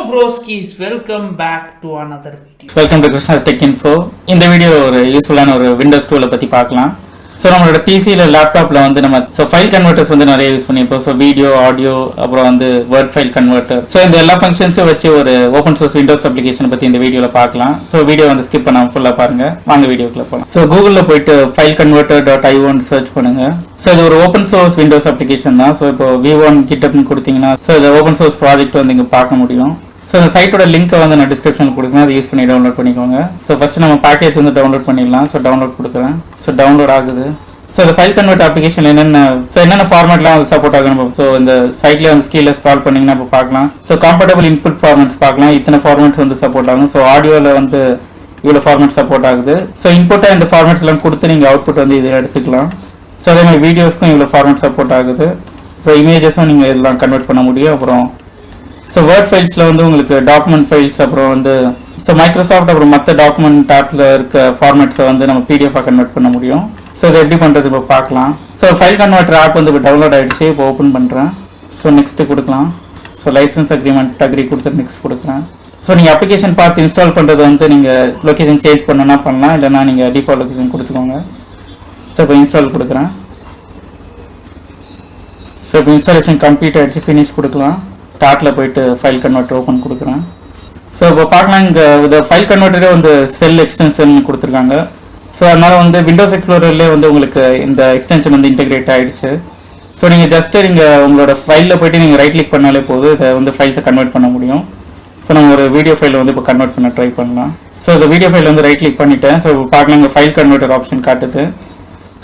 broskies, welcome back to another video. Welcome to krishnastechinfo. In the video ஒரு யூஸ்ஃபுல்லான ஒரு Windows டூலை பற்றி பார்க்கலாம். ஸோ நம்மளோட பிசியில் லேப்டாப்பில் வந்து நம்ம ஃபைல் கன்வெர்ட்டர்ஸ் வந்து நிறைய யூஸ் பண்ணியிருப்போம். ஸோ வீடியோ ஆடியோ அப்புறம் வந்து வேர்ட் ஃபைல் கன்வெர்ட்டர். ஸோ இந்த எல்லா ஃபங்க்ஷன்ஸும் வச்சு ஒரு ஓப்பன் சோர்ஸ் விண்டோஸ் அப்ளிகேஷனை பற்றி இந்த வீடியோவில் பார்க்கலாம். ஸோ வீடியோ வந்து ஸ்கிப் பண்ணாமல் ஃபுல்லாக பாருங்கள். வாங்க வீடியோக்குள்ள போகலாம். ஸோ கூகுளில் போயிட்டு ஃபைல் converter.ioன்னு சர்ச் பண்ணுங்கள். ஸோ இது ஒரு ஓப்பன் சோர்ஸ் விண்டோஸ் அப்ளிகேஷன் தான். ஸோ இப்போ V1 GitHubனு கொடுத்தீங்கன்னா ஸோ இது ஓப்பன் சோர்ஸ் ப்ராஜெக்ட் வந்து இங்கே பார்க்க முடியும். ஸோ இந்த சைட்டோட லிங்க்கை வந்து நான் டிஸ்கிரிப்ஷனில் கொடுக்குறேன், அதை யூஸ் பண்ணி டவுன்லோட் பண்ணிக்கோங்க. ஸோ ஃபஸ்ட்டு நம்ம பேக்கேஜ் வந்து டவுன்லோட் பண்ணிடலாம். ஸோ டவுன்லோட் கொடுக்குறேன். ஸோ டவுன்லோட் ஆகுது. ஸோ இந்த ஃபைல் கன்வெர்ட் அப்ளிகேஷன் என்னென்ன ஃபார்மேட்லாம் வந்து சப்போர்ட் ஆகணும். ஸோ இந்த சைட்லேயே வந்து ஸ்கீலில் ஸ்க்ரால் பண்ணிங்கன்னா இப்போ பார்க்கலாம். ஸோ கம்ஃபர்டபுள் இன்புட் ஃபார்மேட்ஸ் பார்க்கலாம். இத்தனை ஃபார்மேட்ஸ் வந்து சப்போர்ட் ஆகும். ஸோ ஆடியோவில் வந்து இவ்வளோ ஃபார்மேட் சப்போர்ட் ஆகுது. ஸோ இன்புட்டாக இந்த ஃபார்மேட்ஸ்லாம் கொடுத்து நீங்கள் அவுட்புட் வந்து இதில் எடுத்துக்கலாம். ஸோ அதே மாதிரி வீடியோஸ்க்கும் இவ்வளோ ஃபார்மேட் சப்போர்ட் ஆகுது. ஸோ இமேஜஸும் நீங்கள் இதெல்லாம் கன்வெர்ட் பண்ண முடியும். அப்புறம் ஸோ வேர்ட் ஃபைல்ஸில் வந்து உங்களுக்கு டாக்குமெண்ட் ஃபைல்ஸ் அப்புறம் வந்து ஸோ மைக்ரோசாஃப்ட் அப்புறம் மற்ற டாக்குமெண்ட் ஆப்பில் இருக்க ஃபார்மேட்ஸை வந்து நம்ம பிடிஎஃபாக கன்வெர்ட் பண்ண முடியும். ஸோ இதை எப்படி பண்ணுறது இப்போ பார்க்கலாம். ஸோ ஃபைல் கன்வெர்ட்டர் ஆப் வந்து இப்போ டவுன்லோட் ஆகிடுச்சு. இப்போ ஓப்பன் பண்ணுறேன். ஸோ நெக்ஸ்ட்டு கொடுக்கலாம். ஸோ லைசன்ஸ் அக்ரிமெண்ட் அக்ரி கொடுத்துட்டு நெக்ஸ்ட் கொடுக்குறேன். ஸோ நீங்கள் அப்ளிகேஷன் பார்த்து இன்ஸ்டால் பண்ணுறது வந்து நீங்கள் லொக்கேஷன் சேஞ்ச் பண்ணணும்னா பண்ணலாம், இல்லைனா நீங்கள் டிஃபால்ட் லொக்கேஷன் கொடுத்துக்கோங்க. ஸோ இப்போ இன்ஸ்டால் கொடுக்குறேன். ஸோ இப்போ இன்ஸ்டாலேஷன் கம்ப்ளீட் ஆகிடுச்சு. ஃபினிஷ் கொடுக்கலாம். ஸ்டார்ட்டில் போயிட்டு ஃபைல் கன்வெர்ட்டர் ஓப்பன் கொடுக்குறேன். ஸோ இப்போ பார்க்கலாம், இங்கே இந்த ஃபைல் கன்வெர்ட்டரே வந்து செல் எக்ஸ்டென்ஷன் கொடுத்துருக்காங்க. ஸோ அதனால் வந்து விண்டோஸ் எக்ஸ்ப்ளோரர்லேயே வந்து உங்களுக்கு இந்த எக்ஸ்டென்ஷன் வந்து இன்டெகிரேட் ஆகிடுச்சு. ஸோ நீங்கள் ஜஸ்ட்டு நீங்கள் உங்களோட ஃபைலில் போய்ட்டு நீங்கள் ரைட் கிளிக் பண்ணாலே போதும், இதை வந்து ஃபைல்ஸை கன்வெர்ட் பண்ண முடியும். ஸோ நம்ம ஒரு வீடியோ ஃபைலை வந்து இப்போ கன்வெர்ட் பண்ண ட்ரை பண்ணலாம். ஸோ இந்த வீடியோ ஃபைல் வந்து ரைட் கிளிக் பண்ணிவிட்டேன். ஸோ பார்க்கலாம், இங்கே ஃபைல் கன்வெர்ட்டர் ஆப்ஷன் காட்டுது.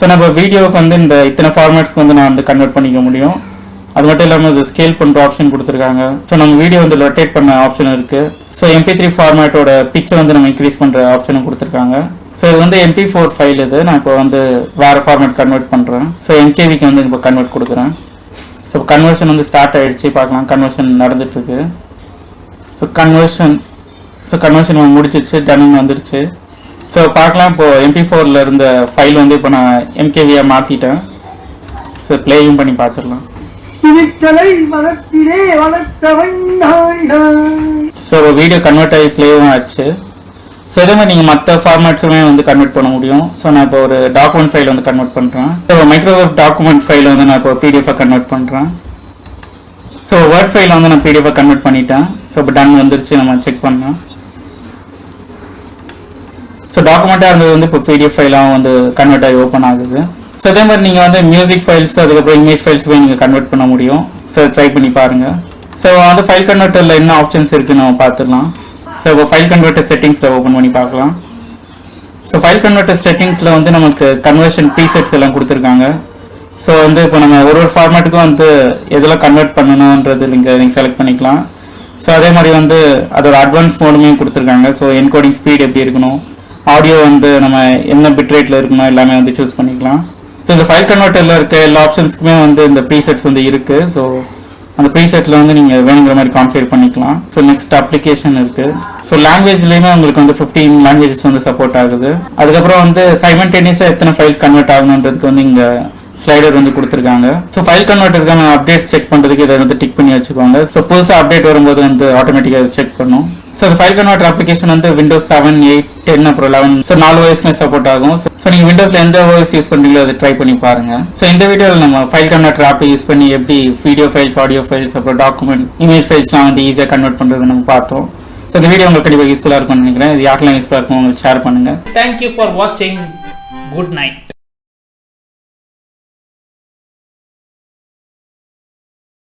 ஸோ நம்ம வீடியோவுக்கு வந்து இந்த இத்தனை ஃபார்மேட்ஸ்க்கு வந்து நான் வந்து கன்வெர்ட் பண்ணிக்க முடியும். அது மட்டும் இல்லாமல் இது ஸ்கேல் பண்ணுற ஆப்ஷன் கொடுத்துருக்காங்க. ஸோ நம்ம வீடியோ வந்து ரொட்டேட் பண்ண ஆப்ஷன் இருக்குது. ஸோ MP3 ஃபார்மேட்டோட பிக்சர் வந்து நம்ம இன்க்ரீஸ் பண்ணுற ஆப்ஷனும் கொடுத்துருக்காங்க. ஸோ இது வந்து MP4 ஃபைல். இது நான் இப்போ வந்து வேறு ஃபார்மேட் கன்வெர்ட் பண்ணுறேன். ஸோ MKVக்கு வந்து இப்போ கன்வெர்ட் கொடுக்குறேன். ஸோ கன்வர்ஷன் வந்து ஸ்டார்ட் ஆகிடுச்சு. பார்க்கலாம், கன்வர்ஷன் நடந்துட்டுருக்கு. ஸோ கன்வர்ஷன் முடிச்சிச்சு, டன்னு வந்துடுச்சு. ஸோ பார்க்கலாம், இப்போது MP4ல் இருந்த ஃபைல் வந்து இப்போ நான் MKVயாக மாற்றிட்டேன். ஸோ ப்ளேயும் பண்ணி பார்த்துடலாம். ஸோ வீடியோ கன்வெர்ட் ஆகி ப்ளேவும் ஆச்சு. ஸோ இதே மாதிரி நீங்கள் மற்ற ஃபார்மேட்ஸுமே வந்து கன்வெர்ட் பண்ண முடியும். ஸோ நான் இப்போ ஒரு டாக்குமெண்ட் ஃபைல் வந்து கன்வெர்ட் பண்ணுறேன். ஸோ மைக்ரோசாஃப்ட் டாக்குமெண்ட் ஃபைல் வந்து நான் இப்போ பிடிஎஃபாக கன்வெர்ட் பண்ணுறேன். ஸோ வேர்ட் ஃபைலை வந்து நான் பிடிஎஃபாக கன்வெர்ட் பண்ணிட்டேன். ஸோ இப்போ டன் வந்துருச்சு. நம்ம செக் பண்ணலாம். ஸோ டாக்குமெண்ட்டாக இருந்தது வந்து இப்போ பிடிஎஃப் ஃபைலாக வந்து கன்வெர்ட் ஆகி ஓப்பன் ஆகுது. ஸோ அதே மாதிரி நீங்கள் வந்து மியூசிக் ஃபைல்ஸ் அதுக்கப்புறம் இமேஜ் ஃபைல்ஸ் போய் நீங்கள் கன்வெர்ட் பண்ண முடியும். ஸோ ட்ரை பண்ணி பாருங்கள். ஸோ வந்து ஃபைல் கன்வெர்ட்டரில் என்ன ஆப்ஷன்ஸ் இருக்குதுன்னு நம்ம பார்த்துடலாம். ஸோ இப்போ ஃபைல் கன்வெர்ட்டர் செட்டிங்ஸில் ஓப்பன் பண்ணி பார்க்கலாம். ஸோ ஃபைல் கன்வெர்ட்டர் செட்டிங்ஸில் வந்து நமக்கு கன்வர்ஷன் ப்ரீசெட்ஸ் எல்லாம் கொடுத்துருக்காங்க. ஸோ வந்து இப்போ நம்ம ஒரு ஃபார்மேட்டுக்கும் வந்து எதெல்லாம் கன்வெர்ட் பண்ணணுன்றது நீங்கள் செலக்ட் பண்ணிக்கலாம். ஸோ அதே மாதிரி வந்து அதோட அட்வான்ஸ் மோடுமே கொடுத்துருக்காங்க. ஸோ என்கோடிங் ஸ்பீட் எப்படி இருக்கணும், ஆடியோ வந்து நம்ம என்ன பிட்ரேட்டில் இருக்கணும் எல்லாமே வந்து சூஸ் பண்ணிக்கலாம். ஸோ இந்த ஃபைல் கன்வெர்ட்டரில் இருக்க எல்லா ஆப்ஷன்ஸ்க்குமே வந்து இந்த ப்ரீசெட்ஸ் வந்து இருக்குது. ஸோ அந்த ப்ரீசெட்டில் வந்து நீங்கள் வேணுங்கிற மாதிரி கான்ஃபிகர் பண்ணிக்கலாம். ஸோ நெக்ஸ்ட் அப்ளிகேஷன் இருக்குது. ஸோ லாங்குவேஜ்லேயுமே உங்களுக்கு வந்து 15 லாங்குவேஜஸ் வந்து சப்போர்ட் ஆகுது. அதுக்கப்புறம் வந்து சைமல்டேனியஸாக எத்தனை ஃபைல்ஸ் கன்வெர்ட் ஆகணுன்றதுக்கு வந்து இங்கே ஸ்லைடர் வந்து கொடுத்துருக்காங்க. ஸோ ஃபைல் கன்வெர்ட்டருக்கான அப்டேட்ஸ் செக் பண்ணுறதுக்கு இதை வந்து டிக் பண்ணி வச்சுக்கோங்க. ஸோ புதுசாக அப்டேட் வரும்போது வந்து ஆட்டோமேட்டிக்காக செக் பண்ணும். ஸோ இந்த ஃபைல் கன்வெர்ட்டர் அப்ளிகேஷன் வந்து Windows 7, 8, 10 அப்புறம் 11 ஸோ 4 OSமே சப்போர்ட் ஆகும். ஸோ நீங்கள் விண்டோஸில் எந்த OS யூஸ் பண்ணுறீங்களோ அதை ட்ரை பண்ணி பாருங்கள். ஸோ இந்த வீடியோவில் நம்ம ஃபைல் கன்வெர்ட்டர் ஆப்பை யூஸ் பண்ணி எப்படி வீடியோ ஃபைல்ஸ், ஆடியோ ஃபைல்ஸ் அப்புறம் டாக்குமெண்ட், இமேஜ் ஃபைல்ஸ்லாம் வந்து ஈஸியாக கன்வெர்ட் பண்ணுறது நம்ம பார்த்தோம். ஸோ இந்த வீடியோ உங்களுக்கு கண்டிப்பாக யூஸ்ஃபுல்லாக இருக்கும்னு நினைக்கிறேன். இது யாருக்கெல்லாம் யூஸ்ஃபுல்லாக இருக்கும் உங்களுக்கு ஷேர் பண்ணுங்கள். Thank you for watching. Good night.